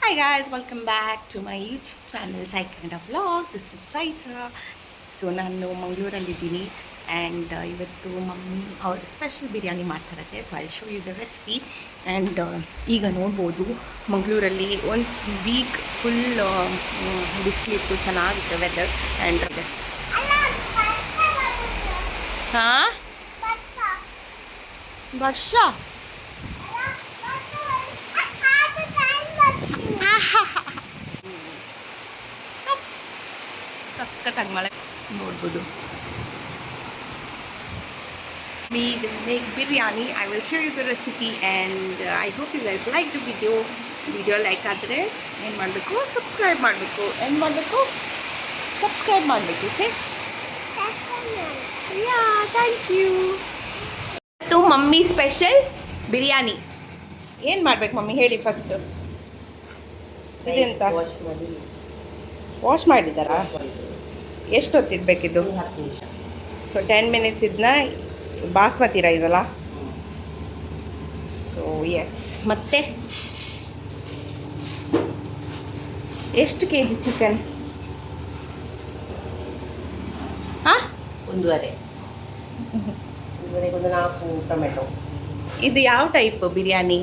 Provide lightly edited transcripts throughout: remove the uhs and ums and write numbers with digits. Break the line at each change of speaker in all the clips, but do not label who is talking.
Hi guys, welcome back to my YouTube channel Chaitra Vlog. This is Chaitra. So ನಾನು ಮಂಗಳೂರಲ್ಲಿದ್ದೀನಿ and ಇವತ್ತು mummy ಅವ್ರು special biryani ಮಾಡ್ತಾರತ್ತೆ. So I show you the recipe. And ಈಗ ನೋಡ್ಬೋದು ಮಂಗಳೂರಲ್ಲಿ ಒಂದು ವೀಕ್ ಫುಲ್ ಬಿಸಿಲಿತ್ತು, ಚೆನ್ನಾಗಿತ್ತು ವೆದರ್. ಆ್ಯಂಡ್ ಹಾಂ ವರ್ಷ ಸಖತ್ತಾಗಿ ಮಳೆ ನೋಡ್ಬೋದು. We will make biryani. I will share you the recipe and I hope you guys like the video. Video like ಆದರೆ ಏನು ಮಾಡಬೇಕು, ಸಬ್ಸ್ಕ್ರೈಬ್ ಮಾಡಬೇಕು. ಏನು ಮಾಡಬೇಕು, ಸಬ್ಸ್ಕ್ರೈಬ್ ಮಾಡಬೇಕು. ಸೇ ಯಾ, ಥ್ಯಾಂಕ್ ಯು. ಮತ್ತು ಮಮ್ಮಿ ಸ್ಪೆಷಲ್ ಬಿರಿಯಾನಿ ಏನು ಮಾಡ್ಬೇಕು ಮಮ್ಮಿ ಹೇಳಿ ಫಸ್ಟು. ಇದೆಂತ ವಾಶ್ ಮಾಡಿದ್ದಾರಾ? ಎಷ್ಟು ಹೊತ್ತಿಡ್ಬೇಕಿದ್ದು? 10 ನಿಮಿಷ. ಸೊ 10 ಮಿನಿಟ್ಸ್ ಇದನ್ನ ಬಾಸ್ಮತಿ ರೈಸ್ ಅಲ್ಲ. So yes. ಮತ್ತೆ ಎಷ್ಟು ಕೆ ಜಿ ಚಿಕನ್? ಹಾಂ, 1.5. 4 ಟೊಮೆಟೊ. ಇದು ಯಾವ ಟೈಪ್ ಬಿರಿಯಾನಿ?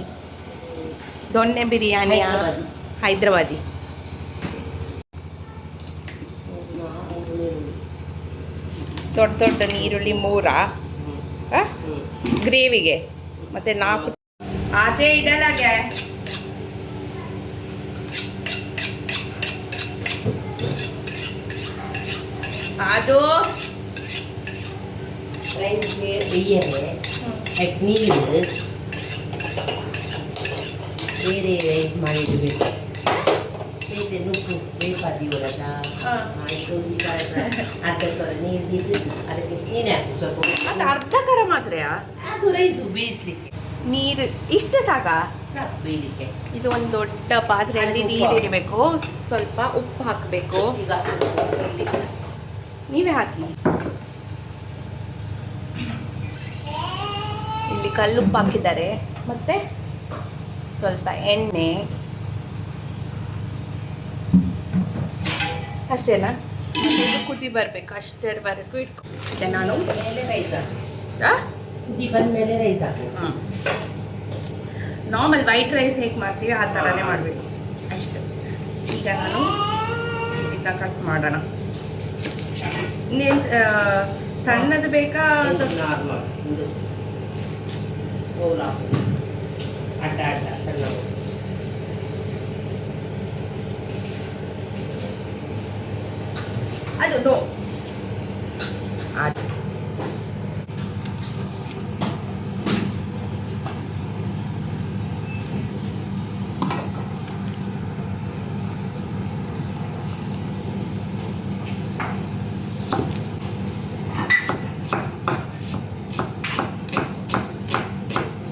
ದೊಣ್ಣೆ ಬಿರಿಯಾನಿ, ಹೈದ್ರಾಬಾದಿ. ದೊಡ್ಡ ದೊಡ್ಡ ಈರುಳ್ಳಿ 3 ಗ್ರೇವಿಗೆ, ಮತ್ತು 4 ಅದೇ ಇದೆಲ್ಲಾಗೆ ಅದು
ರೈಸ್ಗೆ ಬೇಯದೆ ನೀರು ಬೇರೆ ರೈಸ್ ಮಾಡಿಡಬೇಕು. ಬೇರೆ ನುಗ್ಗು ಬೇಕಾದಿ ಒಳಗ ಆಯಿತು. ಅರ್ಧ ಥರ ನೀರು ಬಿದ್ದು ಅದಕ್ಕೆ ನೀರು ಹಾಕು ಸ್ವಲ್ಪ.
ಅದು ಅರ್ಧ ಕರ ಮಾತ್ರ
ಅದು ರೈಸು ಬೇಯಿಸ್ಲಿಕ್ಕೆ
ನೀರು ಇಷ್ಟು ಸಾಕಾ
ಬೇಯಲಿಕ್ಕೆ?
ಇದು ಒಂದು ದೊಡ್ಡ ಪಾತ್ರೆಯಲ್ಲಿ ನೀರು ಇಡಬೇಕು, ಸ್ವಲ್ಪ ಉಪ್ಪು ಹಾಕಬೇಕು.
ಈಗ
ನೀವೇ ಹಾಕಿ. ಇಲ್ಲಿ ಕಲ್ಲುಪ್ಪು ಹಾಕಿದ್ದಾರೆ, ಮತ್ತೆ ಸ್ವಲ್ಪ ಎಣ್ಣೆ ಅಷ್ಟೇನಾ? ಇದು ಕುದಿ ಬರಬೇಕು, ಅಷ್ಟರವರೆಗೂ ಇಟ್ಕೊ. ನಾನು
ಮೇಲೆ ರೈಸ್ ಹಾಕು. ಕುದಿ ಬಂದಮೇಲೆ ರೈಸ್ ಹಾಕು.
ನಾರ್ಮಲ್ ವೈಟ್ ರೈಸ್ ಹೇಗೆ ಮಾಡ್ತೀವಿ ಆ ಥರನೇ ಮಾಡಬೇಕು ಅಷ್ಟೆ. ಈಗ ನಾನು ಇದನ್ನ ಕಟ್ ಮಾಡೋಣ. ಇನ್ನೇನು ಸಣ್ಣದು ಬೇಕಾ?
ನಾರ್ಮಲ್ ಇದು ಅಡ್ಡ ಅಡ್ಡ ಸಣ್ಣ.
ಅದು ನೋ ಅದು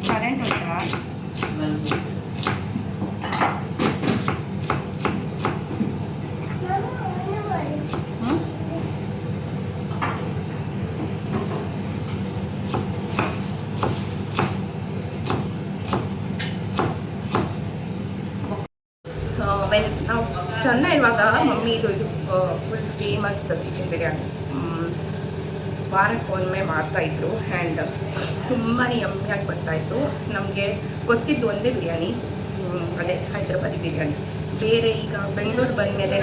ಕರೆಂಟ್ ಉಂಟಾ? ನಾವು ಚೆನ್ನ ಇರುವಾಗ ಮಮ್ಮಿ ಇದು ಫುಲ್ ಫೇಮಸ್ ಚಿಕನ್ ಬಿರಿಯಾನಿ ವಾರಕ್ಕೊಮ್ಮೆ ಮಾಡ್ತಾಯಿದ್ರು. ಆ್ಯಂಡ್ ತುಂಬಾ ಯಮ್ಮಿಯಾಗಿ ಬರ್ತಾಯಿತ್ತು. ನಮಗೆ ಗೊತ್ತಿದ್ದು ಒಂದೇ ಬಿರಿಯಾನಿ, ಅದೇ ಹೈದ್ರಾಬಾದಿ ಬಿರಿಯಾನಿ. ಬೇರೆ ಈಗ ಬೆಂಗಳೂರು ಬಂದ ಮೇಲೆ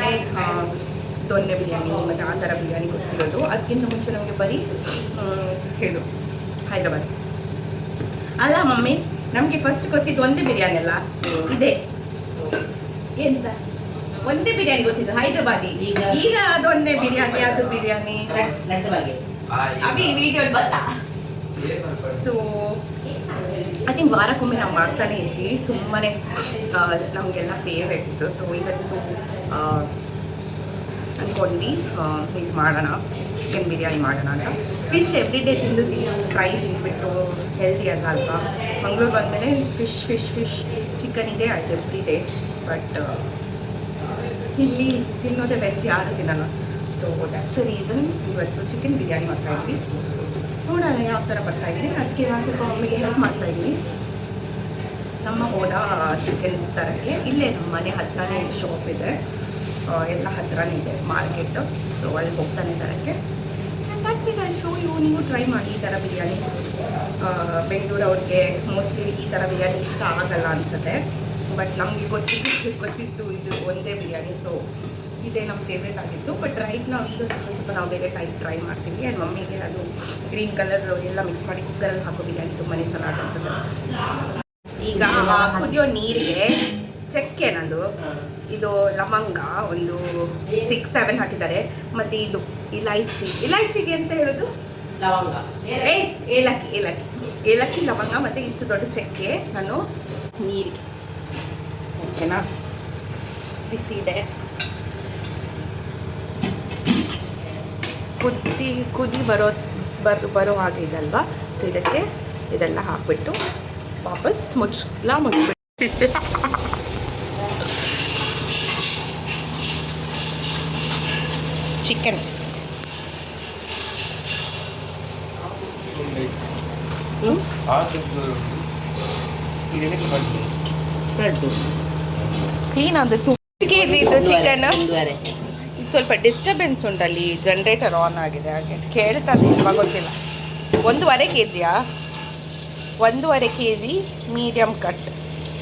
ದೊಣ್ಣೆ ಬಿರಿಯಾನಿ ಮತ್ತು ಆ ಥರ ಬಿರಿಯಾನಿ ಗೊತ್ತಿರೋದು. ಅದಕ್ಕಿಂತ ಮುಂಚೆ ನಮಗೆ ಬರೀ ಇದು ಹೈದ್ರಾಬಾದಿ ಅಲ್ಲ ಮಮ್ಮಿ. ನಮಗೆ ಫಸ್ಟ್ ಗೊತ್ತಿದ್ದು ಒಂದೇ ಬಿರಿಯಾನಿ ಅಲ್ಲ, ಇದೆ ಎಂತ ಒಂದೇ ಬಿರಿಯಾನಿ ಗೊತ್ತಿದ್ದು ಹೈದ್ರಾಬಾದಿ. ಈಗ ಅದೊಂದೇ ಬಿರಿಯಾನಿ, ಅದು ಬಿರಿಯಾನಿ ಅವಿ ವಿಡಿಯೋ ಬಂತಾ. ಸೊ ಐ ಥಿಂಕ್ ವಾರಕ್ಕೊಮ್ಮೆ ನಾವು ಮಾಡ್ತಾನೆ ಇದ್ವಿ. ತುಂಬಾ ನಮಗೆಲ್ಲ ಫೇವ್ರೇಟ್ ಇತ್ತು. ಸೊ ಇವತ್ತು ಅಂದ್ಕೊಂಡ್ವಿ ಇದು ಮಾಡೋಣ, ಚಿಕನ್ ಬಿರಿಯಾನಿ ಮಾಡೋಣ ಅಂತ. ಫಿಶ್ ಎವ್ರಿ ಡೇ ತಿಂದು ಫ್ರೈ ತಿಂದುಬಿಟ್ಟು ಹೆಲ್ದಿ ಅಲ್ಲ ಅಲ್ವಾ. ಮಂಗಳೂರು ಬಂದಮೇಲೆ ಫಿಶ್ ಫಿಶ್ ಫಿಶ್ ಚಿಕನ್ ಇದೆ ಆಯ್ತು ಎವ್ರಿ ಡೇ. ಬಟ್ ಇಲ್ಲಿ ತಿನ್ನೋದೇ ವೆಜ್ ಯಾರು ತಿನ್ನೋಣ. ಸೊ ದ್ಯಾಟ್ಸ್ ದ ರೀಸನ್ ಇವತ್ತು ಚಿಕನ್ ಬಿರಿಯಾನಿ ಮಾಡ್ತಾಯಿದ್ವಿ. ನೋಡೋಣ ಯಾವ ಥರ ಬರ್ತಾಯಿದ್ದೀನಿ. ಅದಕ್ಕೆ ನಾನು ಸ್ವಲ್ಪ ಮಮ್ಮಿಗೆ ಹೆಲ್ಪ್ ಮಾಡ್ತಾಯಿದ್ದೀನಿ. ನಮ್ಮ ಹೋದ ಚಿಕನ್ ತರಕ್ಕೆ ಇಲ್ಲೇ ನಮ್ಮ ಮನೆ ಹತ್ರನೇ ಶಾಪ್ ಇದೆ, ಎಲ್ಲ ಹತ್ರನೇ ಇದೆ ಮಾರ್ಕೆಟು. ಸೊ ಅಲ್ಲಿ ಹೋಗ್ತಾನೆ ತರಕ್ಕೆ. And that's it. I show you. ನೀವು ಟ್ರೈ ಮಾಡಿ ಈ ಥರ ಬಿರಿಯಾನಿ. ಬೆಂಗಳೂರವ್ರಿಗೆ ಮೋಸ್ಟ್ಲಿ ಈ ಥರ ಬಿರಿಯಾನಿ ಇಷ್ಟ ಆಗಲ್ಲ ಅನಿಸುತ್ತೆ, ಬಟ್ ನಮಗೆ ಗೊತ್ತಿತ್ತು ಇದು ಒಂದೇ ಬಿರಿಯಾನಿ. ಸೊ ಇದೇ ನಮ್ಮ ಫೇವ್ರೇಟ್ ಆಗಿತ್ತು. ಬಟ್ ರೈಟ್ ನಾವು ಈಗ ಸ್ವಲ್ಪ ನಾವು ಬೇರೆ ಟೈಪ್ ಟ್ರೈ ಮಾಡ್ತೀವಿ. ಆ್ಯಂಡ್ ಮಮ್ಮಿಗೆ ಅದು ಗ್ರೀನ್ ಕಲರ್ ಎಲ್ಲ ಮಿಕ್ಸ್ ಮಾಡಿ ಕುಕ್ಕರಲ್ಲಿ ಹಾಕೋ ಬಿರಿಯಾನಿ ತುಂಬಾ ಚೆನ್ನಾಗಿ ಅನಿಸುತ್ತೆ. ಈಗ ಕುದಿಯೋ ನೀರಿಗೆ ಚಕ್ಕೆ ನಂದು ಇದು ಲವಂಗ ಒಂದು 6-7 ಹಾಕಿದ್ದಾರೆ. ಮತ್ತು ಇದು ಇಲೈಚಿಗೆ ಅಂತ ಹೇಳೋದು
ಲವಂಗ,
ಏಲಕ್ಕಿ ಲವಂಗ ಮತ್ತು ಇಷ್ಟು ದೊಡ್ಡ ಚಕ್ಕೆ ನಾನು ನೀರಿಗೆ. ಓಕೆನಾ, ಬಿಸಿ ಇದೆ. ಕುದಿ ಬರೋ ಹಾಗೆ ಇದಲ್ವಾ. ಸೊ ಇದಕ್ಕೆ ಇದೆಲ್ಲ ಹಾಕ್ಬಿಟ್ಟು ವಾಪಸ್ ಮುಚ್ಚಿಬಿಟ್ಟು ಚಿಕನ್ ಕ್ಲೀನ್ ಆದದ್ದು ಇದು ಚಿಕನ್. ಸ್ವಲ್ಪ ಡಿಸ್ಟರ್ಬೆನ್ಸ್ ಉಂಟಲ್ಲಿ, ಜನ್ರೇಟರ್ ಆನ್ ಆಗಿದೆ ಹಾಗೆ ಕೇಳ್ತದೆ ಇಲ್ವಾ ಗೊತ್ತಿಲ್ಲ. 1.5 kg 1.5 kg ಮೀಡಿಯಮ್ ಕಟ್,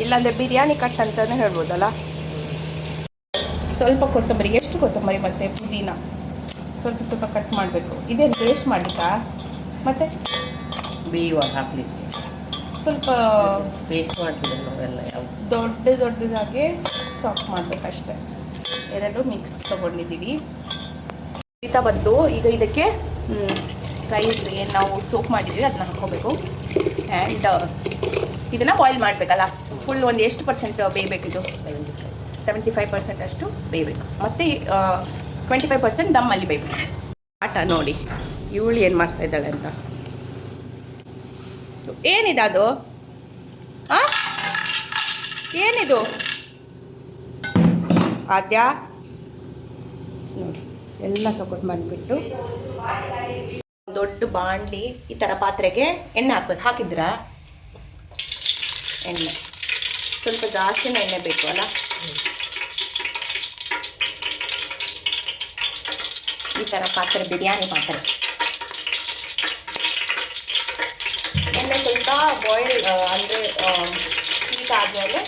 ಇಲ್ಲಾಂದರೆ ಬಿರಿಯಾನಿ ಕಟ್ ಅಂತಲೇ ಹೇಳ್ಬೋದಲ್ಲ. ಸ್ವಲ್ಪ ಕೊತ್ತಂಬರಿ, ಎಷ್ಟು ಕೊತ್ತಂಬರಿ ಮತ್ತು ಪುದೀನ ಸ್ವಲ್ಪ ಕಟ್ ಮಾಡಬೇಕು. ಇದೇನು ಪೇಸ್ಟ್ ಮಾಡಲಿಕ್ಕಾ? ಮತ್ತು
ಬೇಯುವಾಗ ಹಾಕಲಿಕ್ಕೆ
ಸ್ವಲ್ಪ
ಪೇಸ್ಟ್ ಮಾಡ್ತೀವಿ ನಾವೆಲ್ಲ.
ದೊಡ್ಡದಾಗಿ ಚಾಪ್ ಮಾಡಬೇಕಷ್ಟೆ. 2 ಮಿಕ್ಸ್ ತೊಗೊಂಡಿದ್ದೀವಿ. ಬಂದು ಈಗ ಇದಕ್ಕೆ ರೈಸ್ ಏನು ನಾವು ಸೋಪ್ ಮಾಡಿದ್ದೀವಿ ಅದನ್ನ ಹಾಕ್ಕೋಬೇಕು. ಆ್ಯಂಡ್ ಇದನ್ನು ಬಾಯ್ಲ್ ಮಾಡಬೇಕಲ್ಲ. ಫುಲ್ ಒಂದು ಎಷ್ಟು % ಬೇಯಬೇಕಿದು? 75% ಅಷ್ಟು ಬೇಯಬೇಕು. ಮತ್ತು 25% ದಮ್ಮಲ್ಲಿ ಬೇಯಬೇಕು. ಆಟ ನೋಡಿ ಇವಳು ಏನು ಮಾಡ್ತಾ ಇದ್ದಾಳೆ ಅಂತ. ಏನಿದೆ ಅದು? ಏನಿದು ಆದ್ಯಾ? ನೋಡಿ ಎಲ್ಲ ತಗೊಂಡು ಬಂದುಬಿಟ್ಟು ದೊಡ್ಡ ಬಾಣಲಿ ಈ ಥರ ಪಾತ್ರೆಗೆ ಎಣ್ಣೆ ಹಾಕ್ಬೇಕು. ಹಾಕಿದ್ರಾ? ಎಣ್ಣೆ ಸ್ವಲ್ಪ ಜಾಸ್ತಿನೇ ಎಣ್ಣೆ ಬೇಕು ಅಲ್ಲ. ಈ ಥರ ಪಾತ್ರೆ, ಬಿರಿಯಾನಿ ಪಾತ್ರೆ. ಎಣ್ಣೆ ಸ್ವಲ್ಪ ಬಾಯ್ಲ್ ಅಂದರೆ ಹೀಟ್ ಆದಮೇಲೆ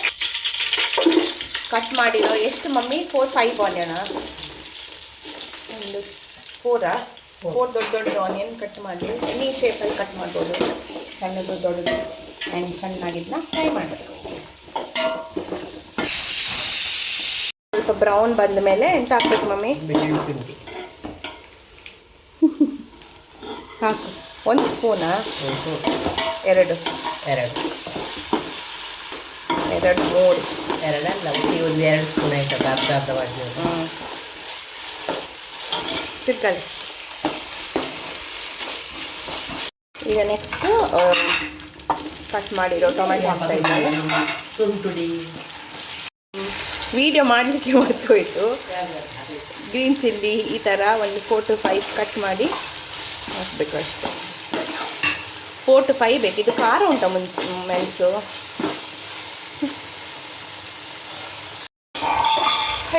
ಕಟ್ ಮಾಡಿರೋ ಎಷ್ಟು ಮಮ್ಮಿ? 4-5 ಆನಿಯನ? ಒಂದು 4 ದೊಡ್ಡ ಆನಿಯನ್ ಕಟ್ ಮಾಡಿ ಎನಿ ಶೇಪಲ್ಲಿ ಕಟ್ ಮಾಡ್ಬೋದು. ಸಣ್ಣದು ದೊಡ್ಡದು ಆ್ಯಂಡ್ ಚೆನ್ನಾಗಿದ್ದನ್ನ ಫ್ರೈ ಮಾಡಬೇಕು. ಸ್ವಲ್ಪ ಬ್ರೌನ್ ಬಂದ ಮೇಲೆ ಎಂತ ಹಾಕ್ಬೇಕು ಮಮ್ಮಿ? ಹಾಕು. 1 ಸ್ಪೂನಾ? 2 3
2 ಸ್ಪೂನ್ ಆಯ್ತು. ಅರ್ಧ ಮಾಡಿ
ತಿರ್ಕೊಳ್ಳಿ. ಈಗ ನೆಕ್ಸ್ಟ್ ಕಟ್ ಮಾಡಿರೋ ಟೊಮೆಟೊ ಹಾಕ್ತಾ ಇದ್ದಾರೆ.
ಶುಂಠಿ
ವಿಡಿಯೋ ಮಾಡಲಿಕ್ಕೆ ಮರ್ತೋಯ್ತು. ಗ್ರೀನ್ ಚಿಲ್ಲಿ ಈ ಥರ ಒಂದು 4 to 5 ಕಟ್ ಮಾಡಿ ಹಾಕಬೇಕು ಅಷ್ಟೇ. 4 to 5 ಬೇಕು. ಇದು ಖಾರ ಉಂಟಾ ಮೆಣಸು?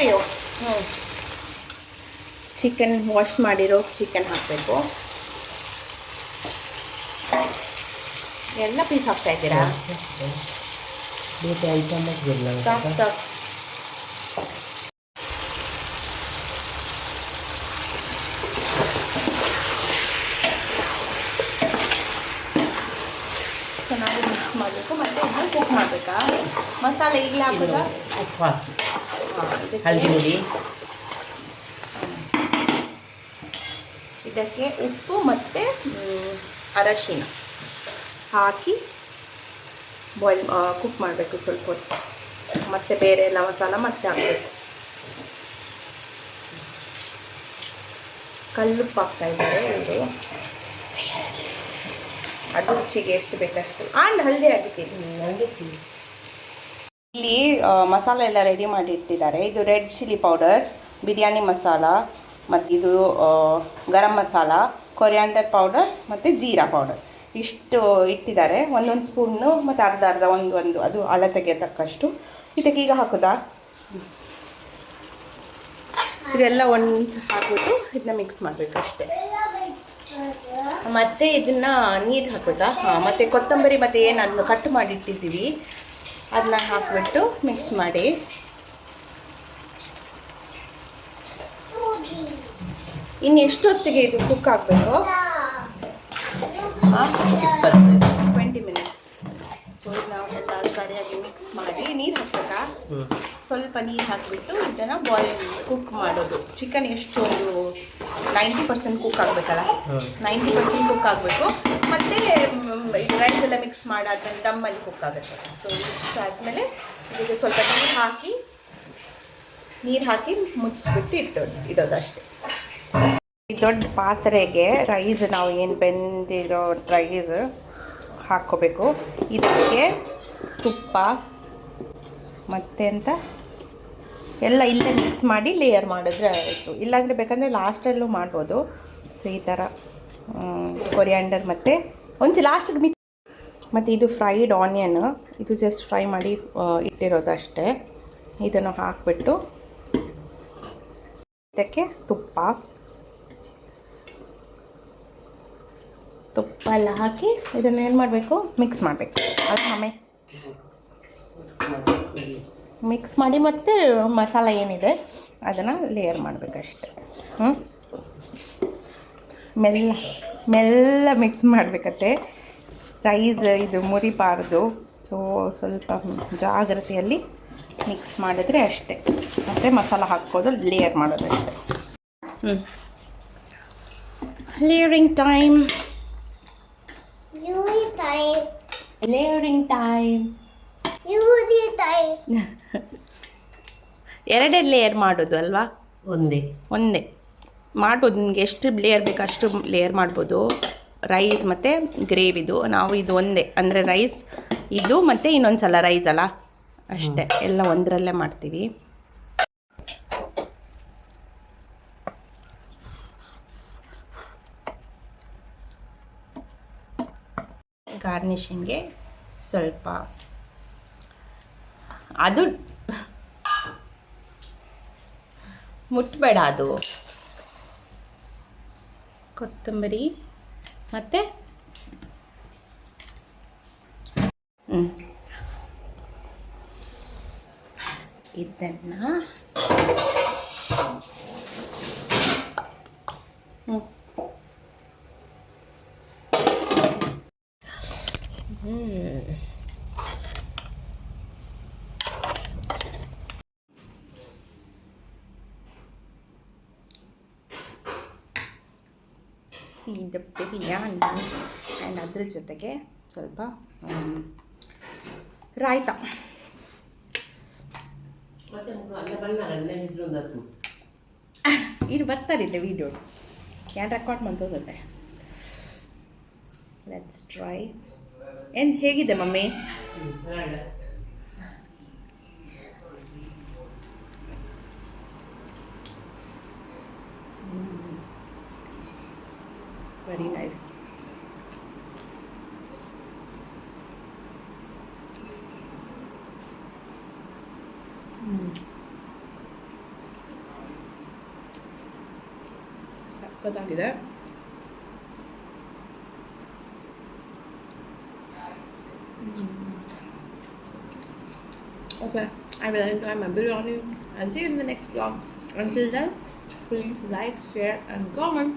ಅಯ್ಯೋ. ಚಿಕನ್ ವಾಶ್ ಮಾಡಿರೋ ಚಿಕನ್ ಹಾಕಬೇಕು. ಎಲ್ಲ ಪೀಸ್ ಹಾಕ್ತಾ ಇದ್ದೀರಾ? ಸಾಕು. ಚೆನ್ನಾಗಿ ಮಿಕ್ಸ್ ಮಾಡಬೇಕು. ಮತ್ತು ಇನ್ನೂ ಕುಕ್ ಮಾಡಬೇಕಾ? ಮಸಾಲೆ ಈಗಲೇ ಹಾಕೋದಾ?
ಉಪ್ಪು ಹಾಕಿ, ಹಳದಿ ಹುಡಿ,
ಇದಕ್ಕೆ ಉಪ್ಪು ಮತ್ತು ಅರಶಿನ ಹಾಕಿ ಬಾಯ್ಲ್ ಕುಕ್ ಮಾಡಬೇಕು ಸ್ವಲ್ಪ ಹೊತ್ತು. ಮತ್ತು ಬೇರೆ ಎಲ್ಲ ಮಸಾಲ ಮತ್ತೆ ಹಾಕಬೇಕು. ಕಲ್ಲುಪ್ಪು ಹಾಕ್ತಾ ಇದ್ದಾರೆ ಇದು. ಅದು ರುಚಿಗೆ ಎಷ್ಟು ಬೇಕಷ್ಟು. ಆ್ಯಂಡ್ ಹಳದಿ ಹಾಕಿದ್ದೀನಿ. ಇಲ್ಲಿ ಮಸಾಲೆ ಎಲ್ಲ ರೆಡಿ ಮಾಡಿ ಇಟ್ಟಿದ್ದಾರೆ. ಇದು red chilli powder, biryani masala, ಮತ್ತು ಇದು ಗರಂ ಮಸಾಲ, ಕೊರಿಯಾಂಡರ್ ಪೌಡರ್ ಮತ್ತು ಜೀರಾ ಪೌಡರ್ ಇಷ್ಟು ಇಟ್ಟಿದ್ದಾರೆ, ಒಂದೊಂದು ಸ್ಪೂನು ಮತ್ತು ಅರ್ಧ ಅರ್ಧ ಒಂದು ಅದು ಅಳತೆಗೆ ತಕ್ಕಷ್ಟು. ಇದಕ್ಕೆ ಈಗ ಹಾಕೋದಾ? ಇದೆಲ್ಲ ಒಂದು ಹಾಕ್ಬಿಟ್ಟು ಇದನ್ನ ಮಿಕ್ಸ್ ಮಾಡಬೇಕು ಅಷ್ಟೇ. ಮತ್ತು ಇದನ್ನು ನೀರು ಹಾಕೋದಾ? ಹಾಂ, ಮತ್ತು ಕೊತ್ತಂಬರಿ ಮತ್ತು ಏನು ಅದನ್ನು ಕಟ್ ಮಾಡಿ ಇಟ್ಟಿದ್ದೀವಿ ಅದನ್ನ ಹಾಕಿಬಿಟ್ಟು ಮಿಕ್ಸ್ ಮಾಡಿ. ಇನ್ನು ಎಷ್ಟೊತ್ತಿಗೆ ಇದು ಕುಕ್ ಆಗಬೇಕು? 20 ಮಿನಿಟ್ಸ್. ಸೊ ನಾವು ಎಲ್ಲ ಸರಿಯಾಗಿ ಮಿಕ್ಸ್ ಮಾಡಿ ನೀರು ಹಾಕ್ಬೇಕಾ? ಸ್ವಲ್ಪ ನೀರು ಹಾಕಿಬಿಟ್ಟು ಇದನ್ನು ಬಾಯ್ಲ್ ಕುಕ್ ಮಾಡೋದು. ಚಿಕನ್ ಎಷ್ಟು ಒಂದು 90% ಕುಕ್ ಆಗಬೇಕಲ್ಲ, 90% ಕುಕ್ ಆಗಬೇಕು. ಮತ್ತು ಇದು ರೈಸ್ ಎಲ್ಲ ಮಿಕ್ಸ್ ಮಾಡಾದ್ಮೇಲೆ ದಮ್ಮಲ್ಲಿ ಕುಕ್ ಆಗುತ್ತೆ. ಸೊ ಇಷ್ಟು ಆದಮೇಲೆ ಇದಕ್ಕೆ ಸ್ವಲ್ಪ ನೀರು ಹಾಕಿ ಮುಚ್ಚಿಬಿಟ್ಟು ಇಡೋದು ಅಷ್ಟೇ. ಈ ದೊಡ್ಡ ಪಾತ್ರೆಗೆ ರೈಸ್, ನಾವು ಏನು ಬೆಂದಿರೋ ರೈಸ್ ಹಾಕ್ಕೋಬೇಕು. ಇದಕ್ಕೆ ತುಪ್ಪ ಮತ್ತು ಎಲ್ಲ ಇಲ್ಲೇ ಮಿಕ್ಸ್ ಮಾಡಿ ಲೇಯರ್ ಮಾಡಿದ್ರೆ ಆಯಿತು. ಇಲ್ಲಾಂದರೆ ಬೇಕಂದರೆ ಲಾಸ್ಟಲ್ಲೂ ಮಾಡ್ಬೋದು. ಸೊ ಈ ಥರ ಕೊರಿಯಾಂಡರ್ ಮತ್ತು ಒಂಚೂರು ಲಾಸ್ಟಿಗೆ ಮತ್ತು ಇದು ಫ್ರೈಡ್ ಆನಿಯನ್, ಇದು ಜಸ್ಟ್ ಫ್ರೈ ಮಾಡಿ ಇಟ್ಟಿರೋದು ಅಷ್ಟೇ. ಇದನ್ನು ಹಾಕಿಬಿಟ್ಟು ಇದಕ್ಕೆ ತುಪ್ಪ ಎಲ್ಲ ಹಾಕಿ ಇದನ್ನು ಏನು ಮಾಡಬೇಕು? ಮಿಕ್ಸ್ ಮಾಡಬೇಕು. ಅದು ಆಮೇಲೆ ಮಿಕ್ಸ್ ಮಾಡಿ ಮತ್ತು ಮಸಾಲ ಏನಿದೆ ಅದನ್ನು ಲೇಯರ್ ಮಾಡಬೇಕಷ್ಟೆ. ಮೆಲ್ಲ ಮಿಕ್ಸ್ ಮಾಡಬೇಕತ್ತೆ. ರೈಸ್ ಇದು ಮುರಿಬಾರ್ದು. ಸೊ ಸ್ವಲ್ಪ ಜಾಗ್ರತೆಯಲ್ಲಿ ಮಿಕ್ಸ್ ಮಾಡಿದ್ರೆ ಅಷ್ಟೇ. ಮತ್ತು ಮಸಾಲ ಹಾಕ್ಬೋದು, ಲೇಯರ್ ಮಾಡೋದಷ್ಟೇ. Layering time. ಎರಡೇ ಲೇಯರ್ ಮಾಡೋದು ಅಲ್ವಾ? ಒಂದೇ ಮಾಡ್ಬೋದು. ನಿಮಗೆ ಎಷ್ಟು ಲೇಯರ್ ಬೇಕು ಅಷ್ಟು ಲೇಯರ್ ಮಾಡ್ಬೋದು. ರೈಸ್ ಮತ್ತು ಗ್ರೇವಿದು ನಾವು ಇದು ಒಂದೇ, ಅಂದರೆ ರೈಸ್ ಇದು ಮತ್ತು ಇನ್ನೊಂದು ಸಲ ರೈಸ್ ಅಲ್ಲ, ಅಷ್ಟೇ. ಎಲ್ಲ ಒಂದರಲ್ಲೇ ಮಾಡ್ತೀವಿ. ಗಾರ್ನಿಷಿಂಗ್ಗೆ ಸ್ವಲ್ಪ ಅದು ಮುಟ್ಬೇಡ, ಅದು ಕೊತ್ತಂಬರಿ ಮತ್ತು ಇದನ್ನು the ಬಿರಿಯಾನಿ ಆ್ಯಂಡ್ ಅದ್ರ ಜೊತೆಗೆ ಸ್ವಲ್ಪ ರಾಯ್ತ. ಇದು ಬರ್ತಾರಿಲ್ಲ ವಿಡಿಯೋ ಏನು ರೆಕಾರ್ಡ್ ಮಾಡ್ತೋಗುತ್ತೆ. Let's try. ಏನು ಹೇಗಿದೆ ಮಮ್ಮಿ? Very nice. ಗೊತ್ತಾಗಿದೆ. Okay, I will enjoy my biryani and see you in the next vlog. Until then, please like, share and comment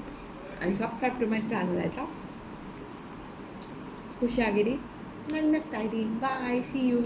and subscribe to my channel ಆಯಿತಾ? ಖುಷಿಯಾಗಿರಿ, ನಗ್ನಗ್ತಾ ಇರಿ. ಬಾಯ್, C you.